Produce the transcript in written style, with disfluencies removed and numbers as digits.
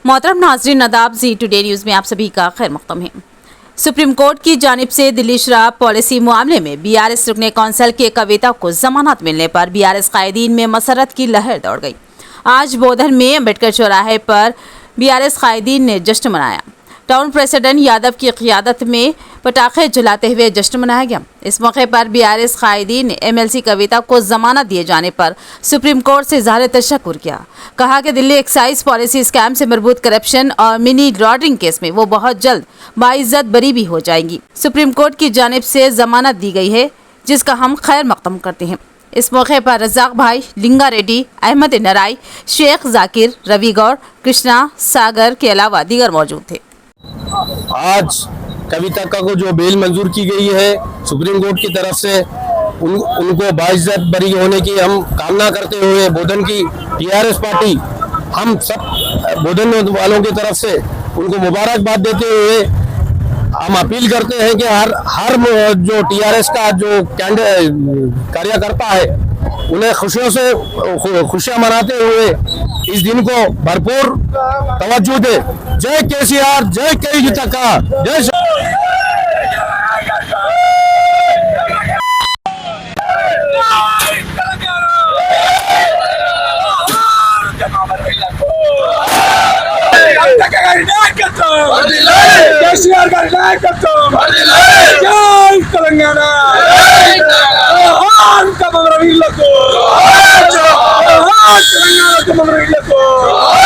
मोहतरम नाजरीन, नदाब जी today news में आप सभी का खैर मक़दम है। सुप्रीम कोर्ट की जानिब से दिल्ली शराब पॉलिसी मामले में बीआरएस रुकने कौंसिल के कविता को जमानत मिलने पर बीआरएस कायदीन में मसरत की लहर दौड़ गई। आज बोधन में अम्बेडकर चौराहे पर बीआरएस कायदीन ने जश्न मनाया। टाउन प्रेसिडेंट यादव की क़ियादत में पटाखे जलाते हुए जश्न मनाया गया। इस मौके पर बीआरएस कायदीन ने एमएलसी कविता को जमानत दिए जाने पर सुप्रीम कोर्ट से इज़हार तशक्कुर किया। कहा कि दिल्ली एक्साइज पॉलिसी स्कैम से मरबूत करप्शन और मिनी लॉन्ड्रिंग केस में वो बहुत जल्द बाइज्जत बरी भी हो जाएंगी। सुप्रीम कोर्ट की जानिब से जमानत दी गई है, जिसका हम खैर मक़दम करते हैं। इस मौके पर रज़ाक भाई, लिंगा रेड्डी, अहमद नराई, शेख जाकिर, रवि गौर, कृष्णा सागर के अलावा दीगर मौजूद थे। आज कविता को जो बेल मंजूर की गई है सुप्रीम कोर्ट की तरफ से, उनको बाइज्जत बरी होने की हम कामना करते हुए बोधन की टीआरएस पार्टी, हम सब बोधन वालों की तरफ से उनको मुबारकबाद देते हुए हम अपील करते हैं कि हर जो टीआरएस का जो कार्यकर्ता है उन्हें खुशियां मनाते हुए इस दिन को भरपूर तवज्जो दे। जय केसीआर, जय केजरीवाल का, जय केसीआर का नायकत्व, जय तेलंगाना, तेलंगाना